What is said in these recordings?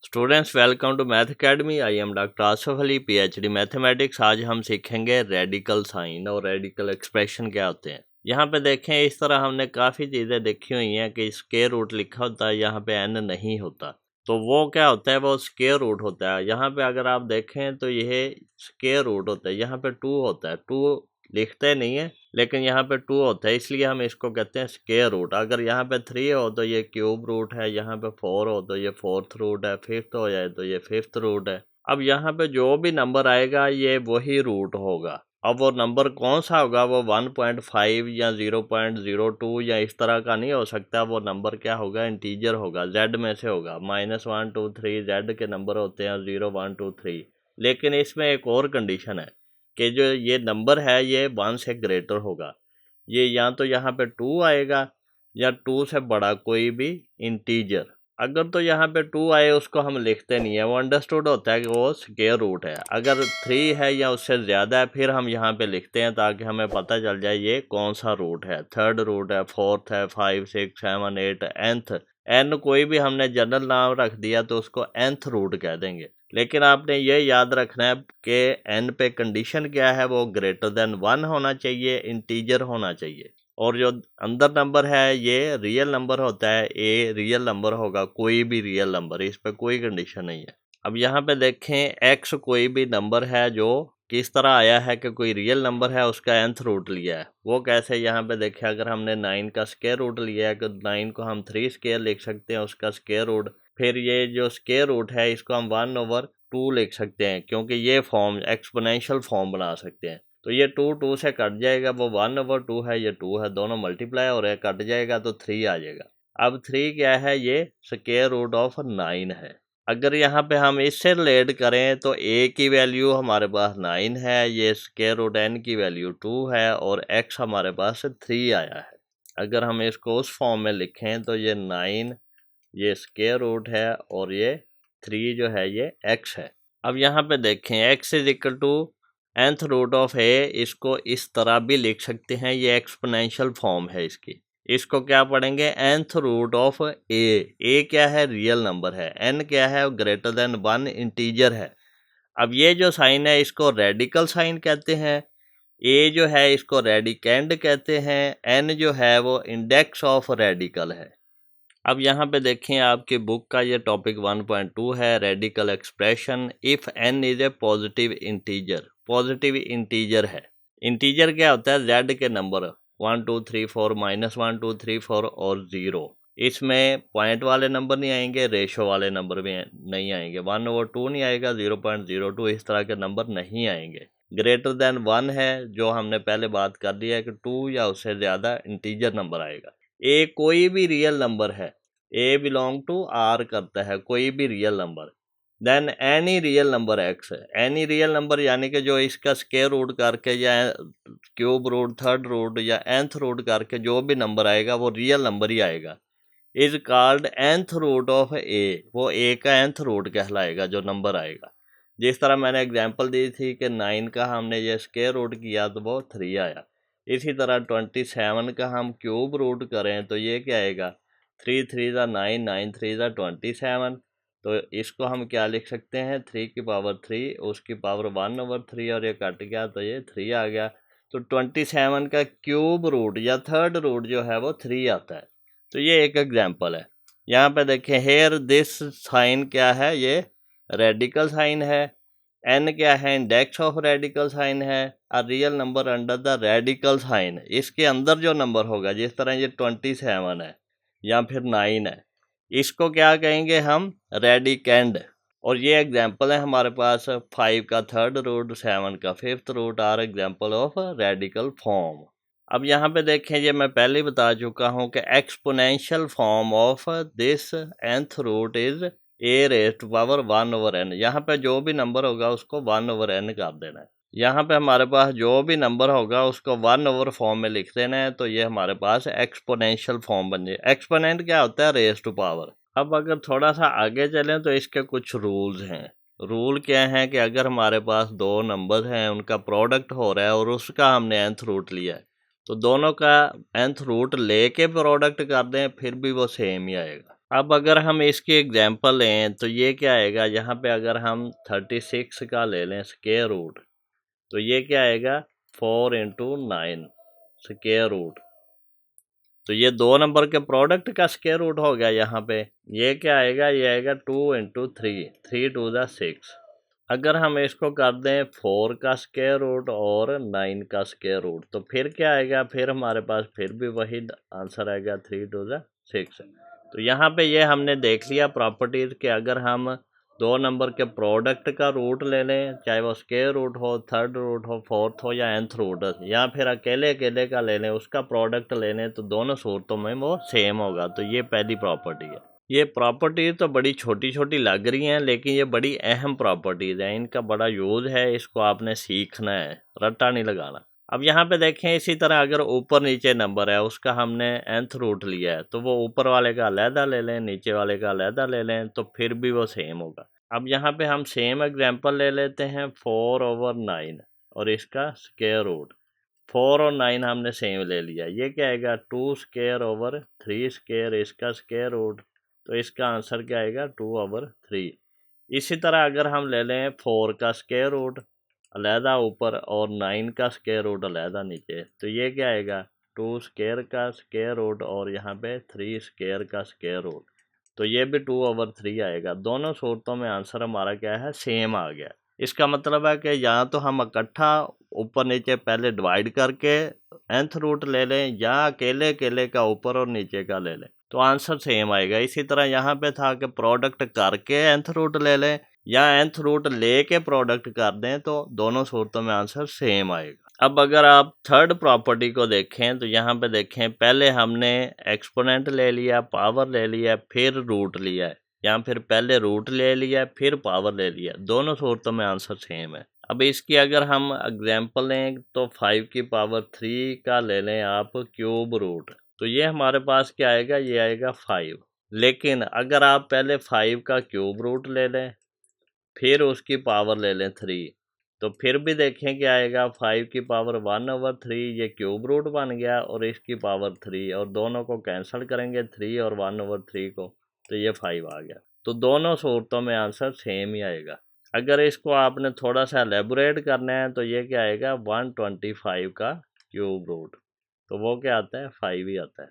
Students welcome to math academy. I am doctor Asaf Ali, PhD mathematics. आज हम सीखेंगे radical sign और रेडिकल एक्सप्रेशन क्या होते हैं। यहाँ पे देखें, इस तरह हमने काफ़ी चीज़ें देखी हुई हैं कि स्क्वायर रूट लिखा होता है, यहाँ पे एन नहीं होता, तो वो क्या होता है, वो स्क्वायर रूट होता है। यहाँ पे अगर आप देखें तो यह स्क्वायर रूट होता है, यहाँ पे 2 होता है। 2 लिखते नहीं है लेकिन यहाँ पे 2 होता है, इसलिए हम इसको कहते हैं स्क्वायर रूट। अगर यहाँ पे 3 हो तो ये क्यूब रूट है, यहाँ पे 4 हो तो ये फोर्थ रूट है, 5th हो जाए तो ये 5th रूट है। अब यहाँ पे जो भी नंबर आएगा ये वही रूट होगा। अब वो नंबर कौन सा होगा, वो 1.5 या 0.02 या इस तरह का नहीं हो सकता। वो नंबर क्या होगा, इंटीजर होगा, जेड में से होगा। -1 2 3 जेड के नंबर होते हैं, 0 1 2 3। लेकिन इसमें एक और कंडीशन है कि जो ये नंबर है ये 1 से ग्रेटर होगा। ये या तो यहाँ पे 2 आएगा या 2 से बड़ा कोई भी इंटीजर। अगर तो यहाँ पे 2 आए उसको हम लिखते नहीं है, वो अंडरस्टूड होता है कि वो स्क्वायर रूट है। अगर 3 है या उससे ज़्यादा है फिर हम यहाँ पे लिखते हैं ताकि हमें पता चल जाए ये कौन सा रूट है। 3rd रूट है, 4th है, 5 6 7 8 nth। एन कोई भी हमने जनरल नाम रख दिया तो उसको nth रूट कह देंगे। लेकिन आपने ये याद रखना है कि एन पे कंडीशन क्या है, वो ग्रेटर देन 1 होना चाहिए, इंटीजर होना चाहिए। और जो अंदर नंबर है ये रियल नंबर होता है, ए रियल नंबर होगा, कोई भी रियल नंबर, इस पे कोई कंडीशन नहीं है। अब यहाँ पे देखें, एक्स कोई भी नंबर है जो किस तरह आया है कि कोई रियल नंबर है उसका nth रूट लिया है। वो कैसे, यहाँ पे देखें, अगर हमने 9 का स्क्वायर रूट लिया है तो 9 को हम 3 स्क्वायर लिख सकते हैं, उसका स्क्वायर रूट। फिर ये जो स्क्वायर रूट है इसको हम 1/2 लिख सकते हैं, क्योंकि ये फॉर्म एक्सपोनेंशियल फॉर्म बना सकते हैं। तो ये 2 2 से कट जाएगा, वो 1/2 है, ये 2 है, दोनों मल्टीप्लाई हो रहे हैं, कट जाएगा तो 3 आ जाएगा। अब 3 क्या है, ये स्क्वायर रूट ऑफ 9 है। अगर यहाँ पे हम इससे रिलेट करें तो a की वैल्यू हमारे पास 9 है, ये स्क्वायर रूट n की वैल्यू 2 है और x हमारे पास 3 आया है। अगर हम इसको उस फॉर्म में लिखें तो ये 9 ये स्क्वायर रूट है और ये 3 जो है ये x है। अब यहाँ पे देखें, x is equal to nth root of a, इसको इस तरह भी लिख सकते हैं, ये एक्सपोनेंशियल फॉर्म है इसकी। इसको क्या पढ़ेंगे, nth रूट ऑफ a क्या है, रियल नंबर है, n क्या है, ग्रेटर देन 1 इंटीजर है। अब ये जो साइन है इसको रेडिकल साइन कहते हैं, a जो है इसको रेडिकेंड कहते हैं, n जो है वो इंडेक्स ऑफ रेडिकल है। अब यहाँ पे देखें, आपकी बुक का ये टॉपिक 1.2 है, radical expression. If n is a positive integer, positive integer है। इंटीजर क्या होता है, z के नंबर 1 2 3 4 -1 2 3 4 और 0। इसमें पॉइंट वाले नंबर नहीं आएंगे, रेशो वाले नंबर भी नहीं आएंगे, 1/2 नहीं आएगा, 0.02 इस तरह के नंबर नहीं आएंगे। ग्रेटर देन 1 है, जो हमने पहले बात कर ली है कि 2 या उससे ज़्यादा इंटीजर नंबर आएगा। ए कोई भी रियल नंबर है, ए बिलोंग टू आर करता है, कोई भी real number. Then any real number x है, एनी रियल नंबर यानी कि जो इसका स्क्वायर रूट करके या क्यूब रूट, 3rd रूट या nth रूट करके जो भी नंबर आएगा वो रियल नंबर ही आएगा। Is called nth root of A, वो ए का nth रूट कहलाएगा जो नंबर आएगा। जिस तरह मैंने एग्जांपल दी थी कि 9 का हमने ये स्क्वायर रूट किया तो वो 3 आया। इसी तरह 27 का हम क्यूब रूट करें तो ये क्या आएगा, 3 3 ज़ा 9, 9 3 ज़ा 27। तो इसको हम क्या लिख सकते हैं, 3 की पावर 3, उसकी पावर 1/3 और ये कट गया तो ये 3 आ गया। तो 27 का क्यूब रूट या 3rd रूट जो है वो 3 आता है। तो ये एक एग्जांपल है। यहाँ पे देखें, हेयर दिस साइन क्या है, ये रेडिकल साइन है। n क्या है, इंडेक्स ऑफ रेडिकल साइन है। A real number under the radical sign, इसके अंदर जो नंबर होगा, जिस तरह ये 27 है या फिर 9 है, इसको क्या कहेंगे हम, रेडिकेंड। और ये एग्जांपल है हमारे पास, 5 का 3rd रूट, 7 का 5th root are example of radical form. अब यहाँ पे देखें, ये मैं पहले ही बता चुका हूँ कि exponential form of this nth root is a⁻1/n। यहाँ पे जो भी नंबर होगा उसको 1/n कर देना है। यहाँ पे हमारे पास जो भी नंबर होगा उसको 1 फॉर्म में लिख देना है, तो ये हमारे पास एक्सपोनेंशियल फॉर्म बन जाए। एक्सपोनेंट क्या होता है, रेज़ टू पावर। अब अगर थोड़ा सा आगे चलें तो इसके कुछ रूल्स हैं। रूल क्या है कि अगर हमारे पास दो नंबर हैं, उनका प्रोडक्ट हो रहा है और उसका हमने nth रूट लिया है, तो दोनों का nth रूट लेके प्रोडक्ट कर दें फिर भी वो सेम ही आएगा। अब अगर हम इसकी एग्जांपल लें तो ये क्या आएगा, यहाँ पे अगर हम 36 का ले लें स्क्वायर रूट, तो ये क्या आएगा 4 इंटू 9 स्क्वायर रूट। तो ये 2 नंबर के प्रोडक्ट का स्क्वायर रूट हो गया यहाँ पे। ये क्या आएगा, ये आएगा 2 इंटू 3, 3 टू द 6। अगर हम इसको कर दें 4 का स्क्वायर रूट और 9 का स्क्वायर रूट, तो फिर क्या आएगा, फिर हमारे पास फिर भी वही आंसर आएगा 3 टू द 6। तो यहाँ पे ये हमने देख लिया प्रॉपर्टीज़ कि अगर हम 2 नंबर के प्रोडक्ट का रूट ले लें, चाहे वो स्क्वायर रूट हो, थर्ड रूट हो, फोर्थ हो या nth रूट, या फिर अकेले अकेले का ले लें, उसका प्रोडक्ट ले लें, तो दोनों सूरतों में वो सेम होगा। तो ये पहली प्रॉपर्टी है। ये प्रॉपर्टी तो बड़ी छोटी छोटी लग रही हैं, लेकिन ये बड़ी अहम प्रॉपर्टीज़ हैं, इनका बड़ा यूज़ है, इसको आपने सीखना है, रट्टा नहीं लगाना। अब यहाँ पे देखें, इसी तरह अगर ऊपर नीचे नंबर है, उसका हमने nth रूट लिया है, तो वो ऊपर वाले का अलहदा ले लें, नीचे वाले का अलहदा ले लें, तो फिर भी वो सेम होगा। अब यहाँ पे हम सेम एग्जांपल ले लेते हैं 4/9 और इसका स्क्वायर रूट। 4 और 9 हमने सेम ले लिया, ये क्या आएगा 2 स्क्वायर ओवर 3 स्क्वायर, इसका स्क्वायर रूट, तो इसका आंसर क्या आएगा 2/3। इसी तरह अगर हम ले लें 4 का स्क्वायर रूट अलहदा ऊपर और 9 का स्क्वायर रूट अलहदा नीचे, तो ये क्या आएगा 2 स्क्वायर का स्क्वायर रूट और यहाँ पे 3 स्क्वायर का स्क्वायर रूट, तो ये भी 2/3 आएगा। दोनों सूरतों में आंसर हमारा क्या है, सेम आ गया। इसका मतलब है कि या तो हम इकट्ठा ऊपर नीचे पहले डिवाइड करके nth रूट ले लें, या अकेले अकेले का ऊपर और नीचे का ले लें, तो आंसर सेम आएगा। इसी तरह यहाँ पे था कि प्रोडक्ट करके nth रूट ले लें या nth रूट ले के प्रोडक्ट कर दें, तो दोनों सूरतों में आंसर सेम आएगा। अब अगर आप थर्ड प्रॉपर्टी को देखें, तो यहाँ पे देखें, पहले हमने एक्सपोनेंट ले लिया, पावर ले लिया, फिर रूट लिया है, या फिर पहले रूट ले लिया फिर पावर ले लिया, दोनों सूरतों में आंसर सेम है। अब इसकी अगर हम एग्जांपल लें तो 5 की पावर 3 का ले लें आप क्यूब रूट, तो ये हमारे पास क्या आएगा, ये आएगा 5। लेकिन अगर आप पहले 5 का क्यूब रूट ले लें फिर उसकी पावर ले लें 3, तो फिर भी देखें क्या आएगा 5 की पावर 1/3, ये क्यूब रूट बन गया, और इसकी पावर 3, और दोनों को कैंसिल करेंगे 3 और 1/3 को, तो ये 5 आ गया। तो दोनों सूरतों में आंसर सेम ही आएगा। अगर इसको आपने थोड़ा सा एलेबोरेट करना है, तो ये क्या आएगा 125 का क्यूब रूट, तो वो क्या आता है 5 ही आता है।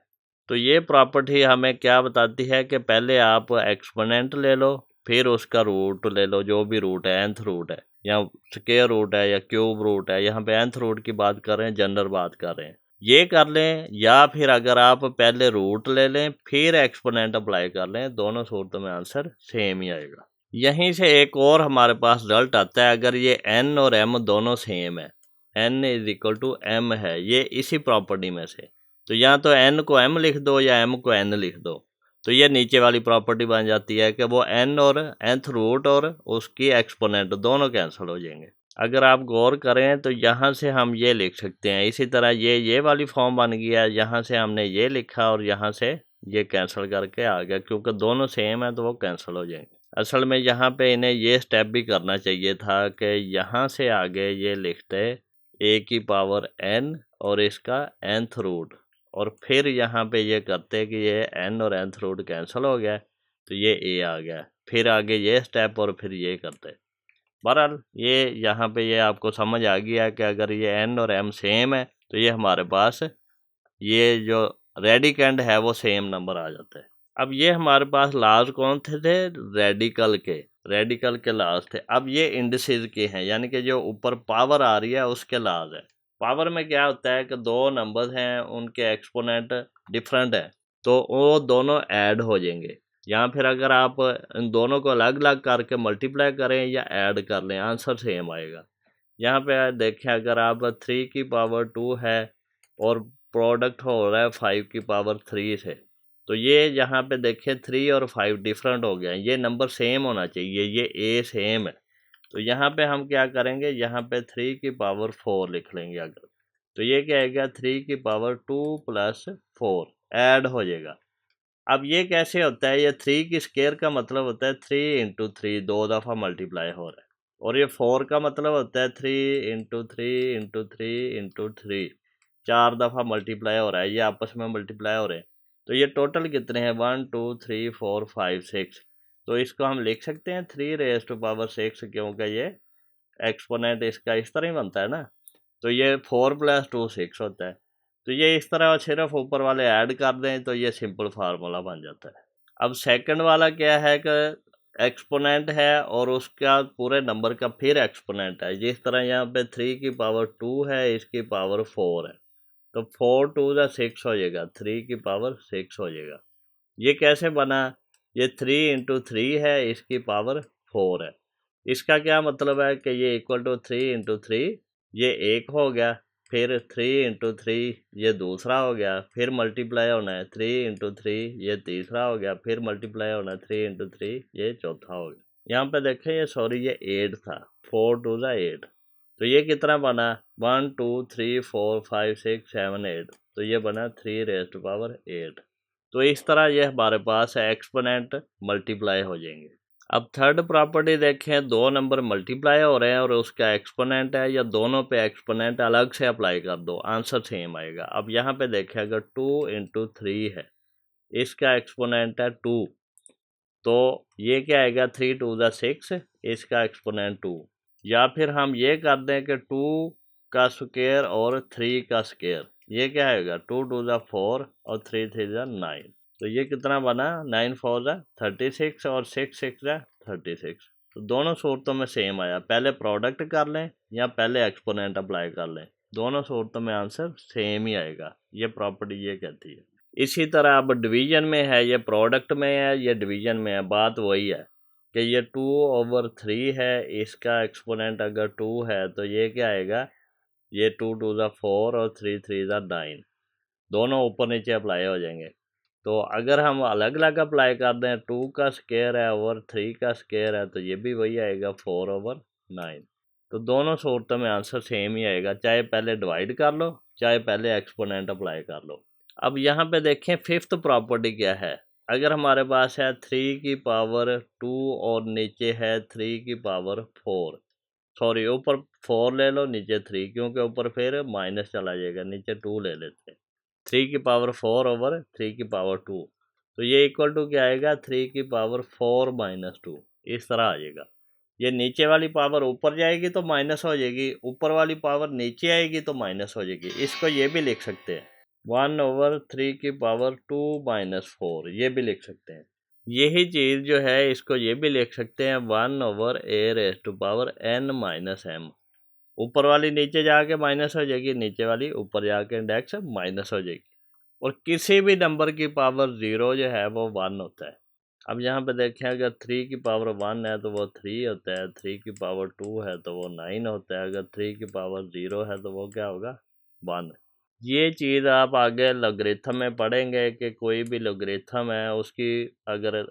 तो ये प्रॉपर्टी हमें क्या बताती है कि पहले आप एक्सपोनेंट ले लो, फिर उसका रूट ले लो, जो भी रूट है, nth रूट है या स्क्वायर रूट है या क्यूब रूट है, यहाँ पे nth रूट की बात कर रहे हैं, जनरल बात कर रहे हैं, ये कर लें। या फिर अगर आप पहले रूट ले लें फिर एक्सपोनेंट अप्लाई कर लें, दोनों सूरतों में आंसर सेम ही आएगा। यहीं से एक और हमारे पास रिजल्ट आता है, अगर ये n और m दोनों सेम है, n = m है, ये इसी प्रॉपर्टी में से, तो या तो n को m लिख दो या m को n लिख दो, तो ये नीचे वाली प्रॉपर्टी बन जाती है कि वो n और nth रूट और उसकी एक्सपोनेंट दोनों कैंसिल हो जाएंगे। अगर आप गौर करें तो यहाँ से हम ये लिख सकते हैं, इसी तरह ये वाली फॉर्म बन गया, यहाँ से हमने ये लिखा और यहाँ से ये कैंसिल करके आ गया, क्योंकि दोनों सेम है तो वो कैंसिल हो जाएंगे। असल में यहाँ पे इन्हें ये स्टेप भी करना चाहिए था कि यहाँ से आगे ये लिखते a की पावर n और इसका nth रूट, और फिर यहाँ पे ये करते कि ये n और nth रूट कैंसिल हो गया, तो ये a आ गया, फिर आगे ये स्टेप और फिर ये करते। बहरहाल ये यहाँ पे ये आपको समझ आ गया कि अगर ये n और m सेम है, तो ये हमारे पास ये जो रेडिकेंड है वो सेम नंबर आ जाता है। अब ये हमारे पास लाज कौन थे रेडिकल के लाज थे। अब ये इंडिसेस के हैं, यानी कि जो ऊपर पावर आ रही है उसके लाज है। पावर में क्या होता है कि दो नंबर्स हैं, उनके एक्सपोनेंट डिफरेंट है, तो वो दोनों ऐड हो जाएंगे, या फिर अगर आप इन दोनों को अलग अलग करके मल्टीप्लाई करें या ऐड कर लें, आंसर सेम आएगा। यहाँ पे देखें, अगर आप 3 की पावर 2 है और प्रोडक्ट हो रहा है 5 की पावर 3 से, तो ये यहाँ पे देखें 3 और 5 डिफरेंट हो गया, ये नंबर सेम होना चाहिए, ये a सेम है, तो यहाँ पे हम क्या करेंगे, यहाँ पे 3 की पावर 4 लिख लेंगे अगर, तो ये क्या आएगा 3 की पावर 2 प्लस 4 ऐड हो जाएगा। अब ये कैसे होता है, ये 3 की स्केयर का मतलब होता है 3 इंटू 3, 2 दफ़ा मल्टीप्लाई हो रहा है, और ये 4 का मतलब होता है 3 इंटू 3 इंटू 3 इंटू 3, 4 दफ़ा मल्टीप्लाई हो रहा है, ये आपस में मल्टीप्लाई हो रहे हैं। तो ये टोटल कितने हैं 1 2 3 4 5 6। तो इसको हम लिख सकते हैं 3⁻6 क्योंकि ये एक्सपोनेंट इसका इस तरह ही बनता है ना। तो ये 4 + 2 6 होता है। तो ये इस तरह सिर्फ ऊपर वाले ऐड कर दें तो ये सिंपल फार्मूला बन जाता है। अब सेकंड वाला क्या है कि एक्सपोनेंट है और उसका पूरे नंबर का फिर एक्सपोनेंट है। जिस तरह यहाँ पे 3 की पावर 2 है, इसकी पावर 4 है, तो 4 2 ज़ा 6 हो जाएगा, 3 की पावर 6 हो जाएगा। ये कैसे बना? ये 3 × 3 है, इसकी पावर 4 है। इसका क्या मतलब है कि ये इक्वल टू 3 × 3, ये एक हो गया, फिर 3 × 3 ये दूसरा हो गया, फिर मल्टीप्लाई होना है 3 × 3 ये तीसरा हो गया, फिर मल्टीप्लाई होना है 3 × 3 ये चौथा हो गया। यहाँ पे देखें ये सॉरी ये 8 था, 4 2 ज़ा 8। तो ये कितना बना 1 2 3 4 5 6 7 8। तो ये बना 3⁻8। तो इस तरह ये हमारे पास एक्सपोनेंट मल्टीप्लाई हो जाएंगे। अब थर्ड प्रॉपर्टी देखें, दो नंबर मल्टीप्लाई हो रहे हैं और उसका एक्सपोनेंट है, या दोनों पे एक्सपोनेंट अलग से अप्लाई कर दो, आंसर सेम आएगा। अब यहाँ पे देखें अगर 2 × 3 है, इसका एक्सपोनेंट है 2, तो ये क्या आएगा 3 2 ज़ा 6, इसका एक्सपोनेंट 2। या फिर हम ये कर दें कि 2 का स्क्वायर और 3 का स्क्वायर, ये क्या आएगा 2 2 ज़ा 4 और 3 3 ज़ा 9। तो ये कितना बना 9 4 ज़ा 36 और 6 6 ज़ा 36। तो दोनों सूरतों में सेम आया। पहले प्रोडक्ट कर लें या पहले एक्सपोनेंट अप्लाई कर लें, दोनों सूरतों में आंसर सेम ही आएगा। ये प्रॉपर्टी ये कहती है। इसी तरह अब डिवीजन में है, ये प्रोडक्ट में है, ये डिवीजन में है, बात वही है कि ये 2/3 है, इसका एक्सपोनेंट अगर 2 है तो ये क्या आएगा, ये 2 2 ज़ा 4 और 3 3 ज़ा 9, दोनों ऊपर नीचे अप्लाई हो जाएंगे। तो अगर हम अलग अलग अप्लाई कर दें, 2 का स्क्वायर है और 3 का स्क्वायर है, तो ये भी वही आएगा 4/9। तो दोनों सूरतों में आंसर सेम ही आएगा, चाहे पहले डिवाइड कर लो चाहे पहले एक्सपोनेंट अप्लाई कर लो। अब यहाँ पे देखें फिफ्थ प्रॉपर्टी क्या है। अगर हमारे पास है 3 की पावर 2 और नीचे है 3 की पावर 4, सॉरी ऊपर 4 ले लो नीचे 3, क्योंकि ऊपर फिर माइनस चला जाएगा, नीचे 2 ले लेते हैं। 3 की पावर 4/3 की पावर 2, तो ये इक्वल टू क्या आएगा 3 की पावर 4 - 2, इस तरह आ जाएगा। ये नीचे वाली पावर ऊपर जाएगी तो माइनस हो जाएगी, ऊपर वाली पावर नीचे आएगी तो माइनस हो जाएगी। इसको ये भी लिख सकते हैं 1/3 की पावर 2 - 4, ये भी लिख सकते हैं। यही चीज़ जो है इसको ये भी लिख सकते हैं 1/n-m। ऊपर वाली नीचे जाके माइनस हो जाएगी, नीचे वाली ऊपर जाके इंडेक्स माइनस हो जाएगी। और किसी भी नंबर की पावर 0 जो है वो 1 होता है। अब यहाँ पे देखें अगर 3 की पावर 1 है तो वो 3 होता है, 3 की पावर 2 है तो वो 9 होता है, अगर 3 की पावर 0 है तो वो क्या होगा 1। ये चीज़ आप आगे लोगरिथम में पढ़ेंगे कि कोई भी लोगरिथम है उसकी अगर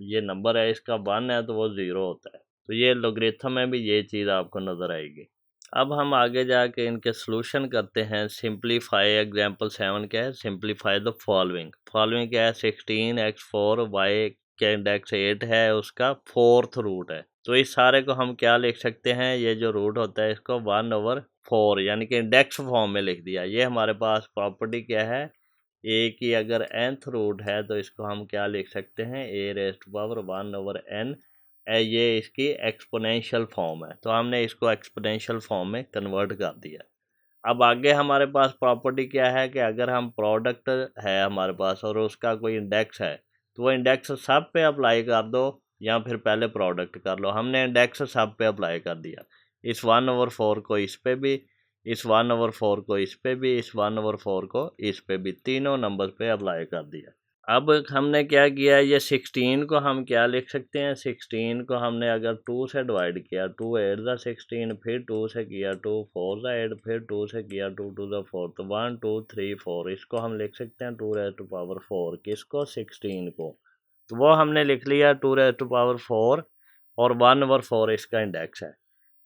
ये नंबर है इसका 1 है तो वो 0 होता है। तो ये लोगरिथम में भी ये चीज़ आपको नज़र आएगी। अब हम आगे जाके इनके सॉल्यूशन करते हैं। सिंपलीफाई एग्जांपल 7 क्या है, सिंपलीफाई द फॉलोइंग। फॉलोइंग क्या है 16x4 y के इंडेक्स 8 है, उसका 4th रूट है। तो इस सारे को हम क्या लिख सकते हैं, ये जो रूट होता है इसको 1/4 यानी कि इंडेक्स फॉर्म में लिख दिया। ये हमारे पास प्रॉपर्टी क्या है, ए की अगर nth रूट है तो इसको हम क्या लिख सकते हैं a⁻1/n। ये इसकी एक्सपोनेंशियल फॉर्म है, तो हमने इसको एक्सपोनेंशियल फॉर्म में कन्वर्ट कर दिया। अब आगे हमारे पास प्रॉपर्टी क्या है कि अगर हम प्रोडक्ट है हमारे पास और उसका कोई इंडेक्स है तो वो इंडेक्स सब पे अप्लाई कर दो या फिर पहले प्रोडक्ट कर लो। हमने इंडेक्स सब पे अप्लाई कर दिया, इस 1/4 को इस पे भी, इस 1/4 को इस पे भी, इस 1/4 को इस पे भी, तीनों नंबर पे अप्लाई कर दिया। अब हमने क्या किया, ये 16 को हम क्या लिख सकते हैं, 16 को हमने अगर 2 से डिवाइड किया, 2 8 ज़ा 16, फिर 2 से किया 2 4 ज़ा 8, फिर 2 से किया 2 2 ज़ा 4, तो 1 2 3 4, इसको हम लिख सकते हैं 2⁻4। किसको 16 को, तो वो हमने लिख लिया 2⁻4 और 1/4 इसका इंडेक्स है।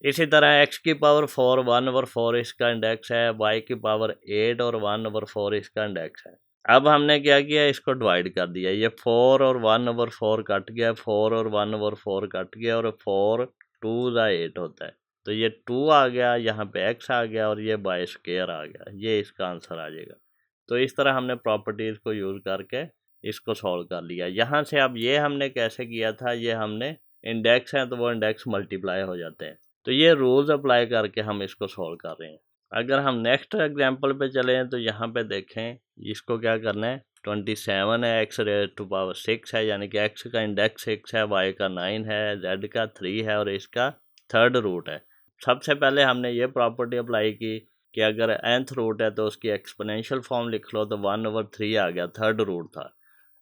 इसी तरह x की पावर 4 1/4 इसका इंडेक्स है, y की पावर 8 और 1/4 इसका इंडेक्स है। अब हमने क्या किया, इसको डिवाइड कर दिया, ये 4 और 1/4 कट गया, 4 और 1/4 कट गया और 4 2 ज़ा 8 होता है। तो ये 2 आ गया, यहाँ पे x आ गया और ये बाय स्क्वायर आ गया, ये इसका आंसर आ जाएगा। तो इस तरह हमने प्रॉपर्टीज़ को यूज़ करके इसको सॉल्व कर लिया। यहाँ से अब ये हमने कैसे किया था, ये हमने इंडेक्स हैं तो वो इंडेक्स मल्टीप्लाई हो जाते हैं, तो ये रूल्स अप्लाई करके हम इसको सॉल्व कर रहे हैं। अगर हम नेक्स्ट एग्जांपल पे चलें तो यहाँ पे देखें इसको क्या करना है, 27 है, x रेज़ टू पावर 6 है, यानी कि x का इंडेक्स 6 है, y का 9 है, z का 3 है और इसका थर्ड रूट है। सबसे पहले हमने ये प्रॉपर्टी अप्लाई की कि अगर nth रूट है तो उसकी एक्सपोनेंशियल फॉर्म लिख लो, तो 1/3 आ गया, थर्ड रूट था।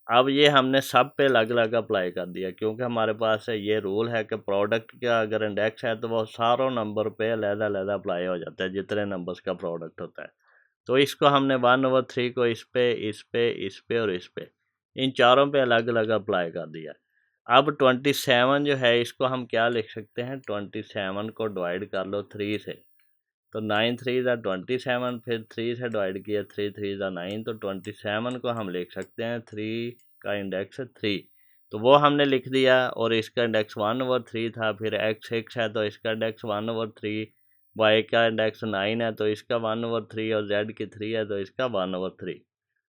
अब ये हमने सब पे अलग अलग अप्लाई कर दिया, क्योंकि हमारे पास ये रूल है कि प्रोडक्ट का अगर इंडेक्स है तो वो सारों नंबर पे अलग-अलग अप्लाई हो जाता है, जितने नंबर्स का प्रोडक्ट होता है। तो इसको हमने 1/3 को इस पे, इस पे, इस पे और इस पे, इन चारों पे अलग अलग अप्लाई कर दिया। अब 27 जो है इसको हम क्या लिख सकते हैं, 27 को डिवाइड कर लो 3 से, तो 9 3 ज़ा 27, फिर 3 से डिवाइड किया, 3 3 ज़ा 9, तो 27 को हम लिख सकते हैं 3 का इंडेक्स 3, तो वो हमने लिख दिया। और इसका इंडेक्स 1/3 था, फिर x 6 है तो इसका इंडेक्स 1/3, y का इंडेक्स 9 है तो इसका 1/3 और z की 3 है तो इसका 1/3।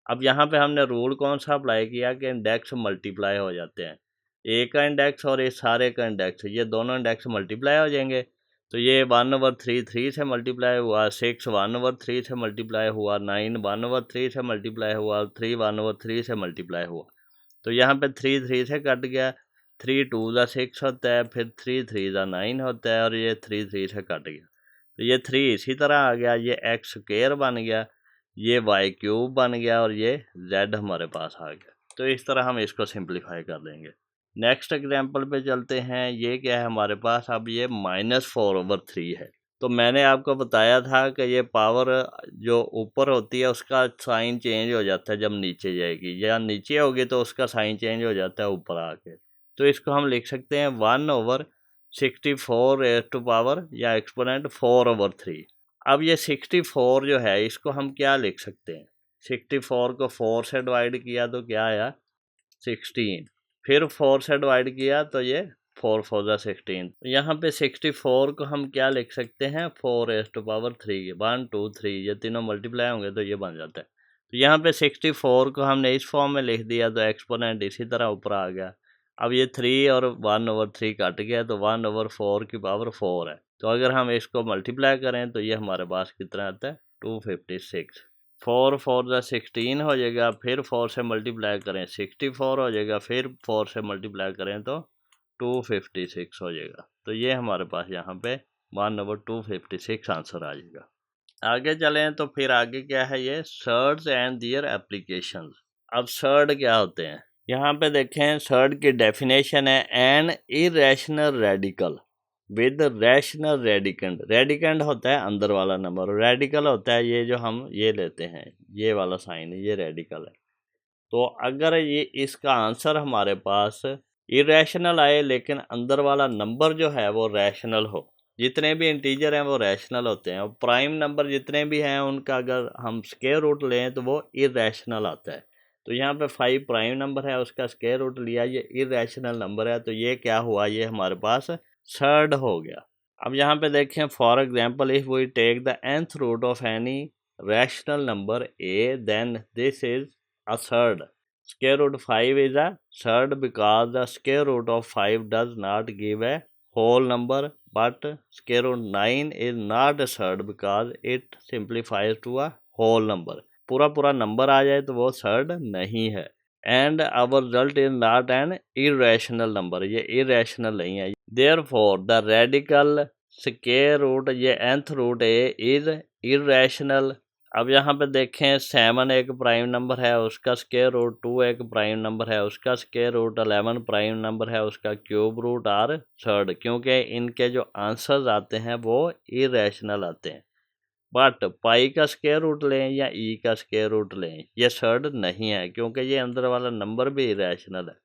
अब यहाँ पे हमने रूल कौन सा अप्लाई किया कि इंडेक्स मल्टीप्लाई हो जाते हैं, ए का इंडेक्स और ये सारे का इंडेक्स, ये दोनों इंडेक्स मल्टीप्लाई हो जाएंगे। तो ये 1/3 3 से मल्टीप्लाई हुआ, 6 1/3 से मल्टीप्लाई हुआ, 9 1/3 से मल्टीप्लाई हुआ, 3 1/3 से मल्टीप्लाई हुआ। तो यहाँ पे 3 3 से कट गया, 3 2 ज़ा 6 होता है, फिर 3 3 ज़ा 9 होता है और ये 3 3 से कट गया, तो ये 3 इसी तरह आ गया, ये एक्स स्क्वायर बन गया, ये वाई क्यूब बन गया और ये जेड हमारे पास आ गया। तो इस तरह हम इसको सिंप्लीफाई कर देंगे। नेक्स्ट एग्जांपल पे चलते हैं। ये क्या है हमारे पास, अब ये -4/3 है। तो मैंने आपको बताया था कि ये पावर जो ऊपर होती है उसका साइन चेंज हो जाता है जब नीचे जाएगी, या नीचे होगी तो उसका साइन चेंज हो जाता है ऊपर आके। तो इसको हम लिख सकते हैं 1/64 रेज़ टू पावर या एक्सपोनेंट 4/3। अब ये 64 जो है इसको हम क्या लिख सकते हैं, 64 को 4 से डिवाइड किया तो क्या आया, 16, फिर 4 से डिवाइड किया तो ये 4 4 ज़ा 16। यहाँ पे 64 को हम क्या लिख सकते हैं, 4⁻3, 1 2 3, ये तीनों मल्टीप्लाई होंगे तो ये बन जाता है। तो यहाँ पे 64 को हमने इस फॉर्म में लिख दिया तो एक्सपोनेंट इसी तरह ऊपर आ गया। अब ये 3 और 1/3 कट गया तो 1/4 की पावर 4 है। तो अगर हम इसको मल्टीप्लाई करें तो ये हमारे पास कितना आता है, 256। 4 4 ज़ा 16 हो जाएगा, फिर 4 से मल्टीप्लाई करें 64 हो जाएगा, फिर 4 से मल्टीप्लाई करें तो 256 हो जाएगा। तो ये हमारे पास यहाँ पे 1/256 आंसर आ जाएगा। आगे चलें तो फिर आगे क्या है, ये सर्ड्स एंड दियर एप्लीकेशंस। अब सर्ड क्या होते हैं, यहाँ पे देखें सर्ड की डेफिनेशन है, an irrational radical with rational radicand. Radicand होता है अंदर वाला नंबर, रेडिकल होता है ये जो हम ये लेते हैं, ये वाला साइन है, ये रेडिकल है। तो अगर ये इसका आंसर हमारे पास इरेशनल आए लेकिन अंदर वाला नंबर जो है वो रैशनल हो, जितने भी इंटीजर हैं वो रैशनल होते हैं, और प्राइम नंबर जितने भी हैं उनका अगर हम स्क्वायर रूट लें तो वो इरेशनल आता है। तो यहाँ पे 5 प्राइम नंबर है, उसका स्क्वायर रूट लिया, ये इरेशनल नंबर है, तो ये क्या हुआ, ये हमारे पास सर्ड हो गया। अब यहाँ पे देखें, for example if we take the nth root of any rational number a, then this is a third. Square root 5 is a third because the square root of 5 does not give a whole number, but square root 9 is not a third because it simplifies to a whole number. पूरा पूरा number आ जाए तो वो third नहीं है। And our result is not an irrational number, ये irrational नहीं है। Therefore the radical square root, ये nth root a is irrational. अब यहाँ पे देखें 7 एक प्राइम नंबर है, उसका स्क्वायर रूट 2 एक प्राइम नंबर है, उसका स्क्वायर रूट 11 प्राइम नंबर है, उसका क्यूब रूट आर थर्ड, क्योंकि इनके जो आंसर्स आते हैं वो इरेशनल आते हैं। बट पाई का स्क्वायर रूट लें या ई का स्क्वायर रूट लें, ये थर्ड नहीं है, क्योंकि ये अंदर वाला नंबर भी इरेशनल है।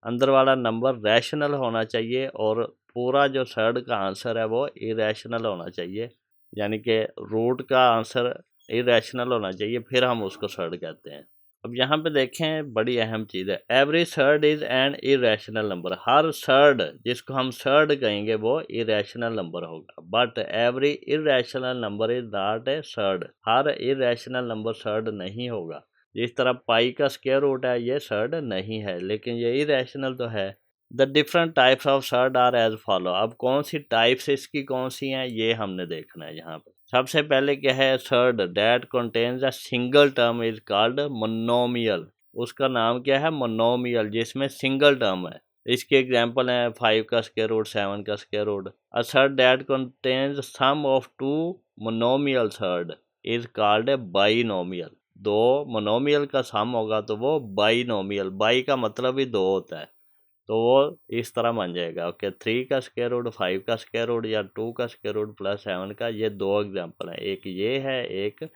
अंदर वाला नंबर रैशनल होना चाहिए और पूरा जो थर्ड का आंसर है वो इरेशनल होना चाहिए, यानी कि रूट का आंसर इरेशनल होना चाहिए, फिर हम उसको थर्ड कहते हैं। अब यहाँ पे देखें, बड़ी अहम चीज़ है, every third is an irrational number. Her third जिसको हम थर्ड कहेंगे वो इरेशनल नंबर होगा, but every irrational number is not a third. Her irrational number third नहीं होगा। जिस तरह पाई का स्क्वायर रूट है ये सर्ड नहीं है, लेकिन ये इरेशनल तो है। The different types of surd are as follow. अब कौन सी टाइप्स इसकी कौन सी हैं ये हमने देखना है यहाँ पे। सबसे पहले क्या है, surd that contains a single term is called monomial. उसका नाम क्या है, मोनोमियल, जिसमें सिंगल टर्म है। इसके एग्जाम्पल हैं 5 का स्क्वायर रूट, 7 का square root. A surd that contains sum of 2 monomial surd is called a binomial. दो मोनोमियल का सम होगा तो वो बाइनोमियल, बाई का मतलब ही दो होता है, तो वो इस तरह बन जाएगा। ओके, 3 का स्क्वायर रूट, 5 का स्क्वायर रूट या 2 का स्क्वायर रूट प्लस 7 का। ये दो एग्जाम्पल हैं, एक ये है एक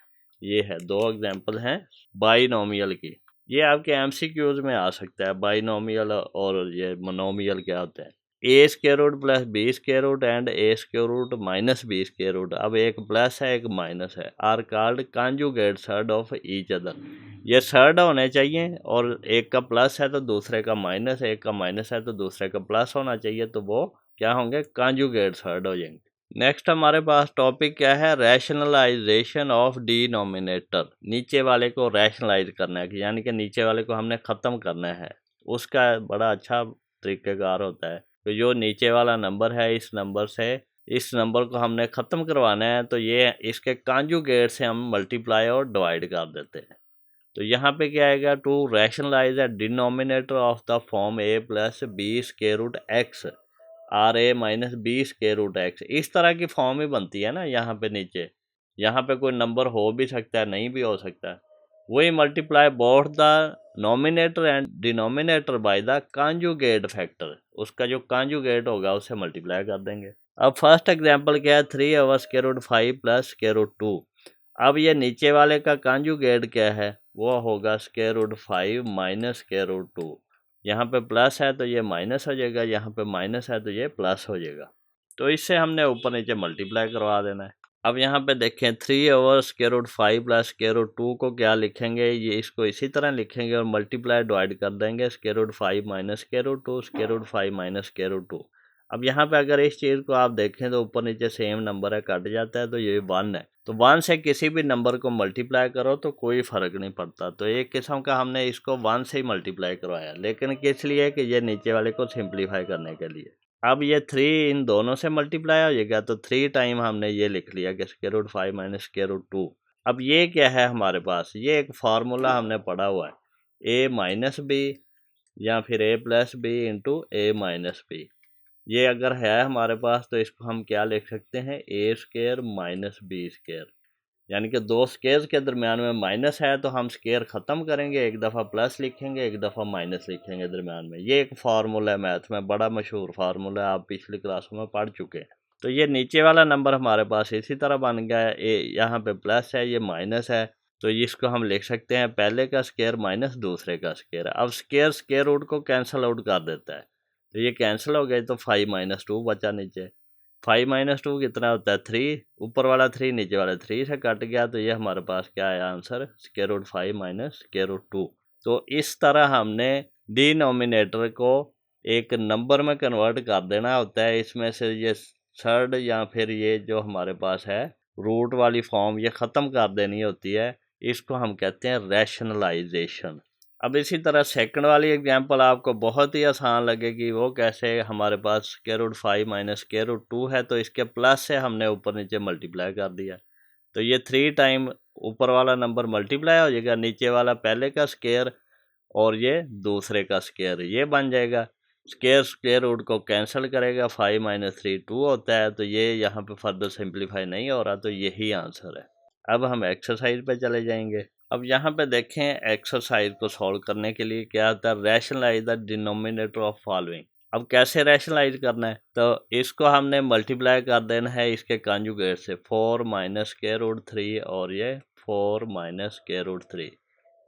ये है, दो एग्जाम्पल हैं बाइनोमियल की। ये आपके एमसीक्यूज में आ सकता है, बाइनोमियल और ये मोनोमियल क्या होते हैं। A square root plus B square root and A square root minus B square root. अब एक प्लस है एक माइनस है, are called conjugate surd of each other. ये सर्ड होने चाहिए और एक का प्लस है तो दूसरे का माइनस है, एक का माइनस है तो दूसरे का प्लस होना चाहिए, तो वो क्या होंगे, कॉन्जुगेट सर्ड हो जाएंगे। नेक्स्ट हमारे पास टॉपिक क्या है, रैशनलाइजेशन ऑफ डिनोमिनेटर। नीचे वाले को रैशनलाइज करना है, यानी कि नीचे वाले को हमने ख़त्म करना है। उसका बड़ा अच्छा तरीक़ेकार होता है। तो जो नीचे वाला नंबर है इस नंबर से इस नंबर को हमने ख़त्म करवाना है, तो ये इसके कॉन्जुगेट से हम मल्टीप्लाई और डिवाइड कर देते हैं। तो यहाँ पे क्या आएगा, to rationalise a denominator of the form a plus B square root x or a minus B square root x. इस तरह की फॉर्म ही बनती है ना यहाँ पे नीचे। यहाँ पे कोई नंबर हो भी सकता है, नहीं भी हो सकता है। वही multiply both the nominator and denominator by the conjugate factor. उसका जो कॉन्जुगेट होगा उससे मल्टीप्लाई कर देंगे। अब फर्स्ट एग्जांपल क्या है, 3 over square root 5 plus square root 2। अब ये नीचे वाले का कॉन्जुगेट क्या है, वो होगा square root 5 minus square root 2। यहाँ पे प्लस है तो ये माइनस हो जाएगा, यहाँ पे माइनस है तो ये प्लस हो जाएगा। तो इससे हमने ऊपर नीचे मल्टीप्लाई करवा देना है। अब यहाँ पे देखें 3 over square root 5 plus square root 2 को क्या लिखेंगे, ये इसको इसी तरह लिखेंगे और मल्टीप्लाई डिवाइड कर देंगे, square root 5 minus square root 2, square root 5 minus square root 2। अब यहाँ पे अगर इस चीज़ को आप देखें तो ऊपर नीचे सेम नंबर है, कट जाता है, तो ये 1 है। तो 1 से किसी भी नंबर को मल्टीप्लाई करो तो कोई फ़र्क नहीं पड़ता। तो एक किस्म का हमने इसको 1 से ही मल्टीप्लाई करवाया, लेकिन किस लिए, कि ये नीचे वाले को सिंप्लीफाई करने के लिए। अब ये 3 इन दोनों से मल्टीप्लाई हो जाएगा, तो 3 टाइम हमने ये लिख लिया कि square root 5 minus square root 2। अब ये क्या है हमारे पास, ये एक फार्मूला हमने पढ़ा हुआ है, ए माइनस बी या फिर ए प्लस बी इंटू ए माइनस बी। ये अगर है हमारे पास तो इसको हम क्या लिख सकते हैं, A square minus B square. यानी कि दो स्क्वायर्स के दरमियान में माइनस है तो हम स्क्वायर ख़त्म करेंगे, एक दफ़ा प्लस लिखेंगे एक दफ़ा माइनस लिखेंगे दरमियान में। ये एक फार्मूला है मैथ में, बड़ा मशहूर फार्मूला है, आप पिछली क्लासों में पढ़ चुके हैं। तो ये नीचे वाला नंबर हमारे पास इसी तरह बन गया है, ए यहाँ पे प्लस है ये माइनस है, तो इसको हम लिख सकते हैं पहले का स्क्वायर माइनस दूसरे का स्क्वायर। अब स्क्वायर स्क्वायर रूट को कैंसिल आउट कर देता है, तो ये कैंसिल हो गए, तो 5 माइनस 2 बचा नीचे। 5 माइनस 2 कितना होता है, 3। ऊपर वाला 3 नीचे वाला 3 से कट गया, तो ये हमारे पास क्या आया answer, square root 5 minus square root 2। तो इस तरह हमने डिनोमिनेटर को एक नंबर में कन्वर्ट कर देना होता है। इसमें से ये थर्ड या फिर ये जो हमारे पास है रूट वाली फॉर्म, ये ख़त्म कर देनी होती है। इसको हम कहते हैं रैशनलाइजेशन। अब इसी तरह सेकंड वाली एग्जांपल आपको बहुत ही आसान लगेगी। वो कैसे, हमारे पास square root 5 minus square root 2 है, तो इसके प्लस से हमने ऊपर नीचे मल्टीप्लाई कर दिया, तो ये 3 टाइम ऊपर वाला नंबर मल्टीप्लाई हो जाएगा, नीचे वाला पहले का स्क्वायर और ये दूसरे का स्क्वायर, ये बन जाएगा। स्क्वायर स्क्वायर रूट को कैंसिल करेगा, 5 माइनस 3 2 होता है, तो ये यहाँ पे फर्दर सिंप्लीफाई नहीं हो रहा, तो यही आंसर है। अब हम एक्सरसाइज पे चले जाएंगे। अब यहाँ पे देखें एक्सरसाइज को सॉल्व करने के लिए क्या होता है, rationalise the denominator of following. अब कैसे रैशनलाइज करना है, तो इसको हमने मल्टीप्लाई कर देना है इसके कॉन्जुगेट से, 4 माइनस स्क्वायर रूट 3 और ये 4 माइनस स्क्वायर रूट 3,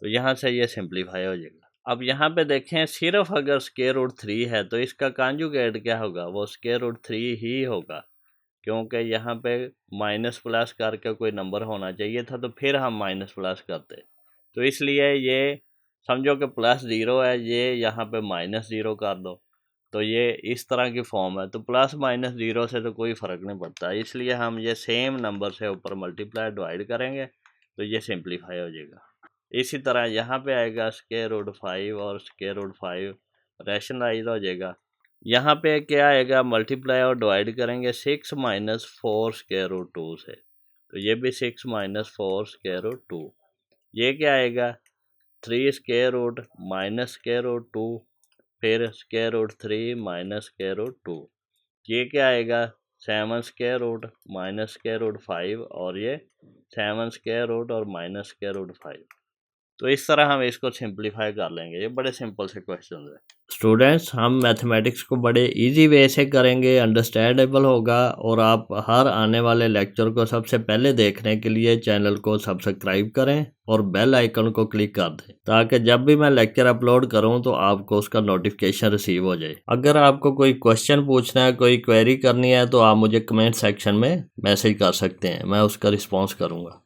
तो यहाँ से ये सिंप्लीफाई हो जाएगा। अब यहाँ पे देखें सिर्फ अगर स्क्वायर रूट 3 है तो इसका कॉन्जुगेट क्या होगा, वो स्क्वायर रूट 3 ही होगा, क्योंकि यहाँ पे माइनस प्लस करके कोई नंबर होना चाहिए था, तो फिर हम माइनस प्लस करते, तो इसलिए ये समझो कि प्लस 0 है, ये यहाँ पे माइनस 0 कर दो, तो ये इस तरह की फॉर्म है। तो प्लस माइनस 0 से तो कोई फ़र्क नहीं पड़ता, इसलिए हम ये सेम नंबर से ऊपर मल्टीप्लाई डिवाइड करेंगे, तो ये सिंप्लीफाई हो जाएगा। इसी तरह यहाँ पे आएगा स्क्वायर रूट 5 और स्क्वायर रूट 5 रैशनलाइज हो जाएगा। यहाँ पे क्या आएगा, मल्टीप्लाई और डिवाइड करेंगे 6 माइनस 4 स्क्वायर रूट 2 से, तो ये भी 6 माइनस 4 स्क्वायर रूट 2। ये क्या आएगा, 3 square root minus square root 2, फिर square root 3 minus square root 2। ये क्या आएगा, 7 square root minus square root 5 और ये 7 स्क्वायर रूट और माइनस स्क्वायर रूट 5। तो इस तरह हम इसको सिंप्लीफाई कर लेंगे। ये बड़े सिंपल से क्वेश्चन है स्टूडेंट्स। हम मैथमेटिक्स को बड़े इजी वे से करेंगे, अंडरस्टैंडेबल होगा, और आप हर आने वाले लेक्चर को सबसे पहले देखने के लिए चैनल को सब्सक्राइब करें और बेल आइकन को क्लिक कर दें, ताकि जब भी मैं लेक्चर अपलोड करूं तो आपको उसका नोटिफिकेशन रिसीव हो जाए। अगर आपको कोई क्वेश्चन पूछना है, कोई क्वेरी करनी है, तो आप मुझे कमेंट सेक्शन में मैसेज कर सकते हैं, मैं उसका रिस्पॉन्स करूँगा।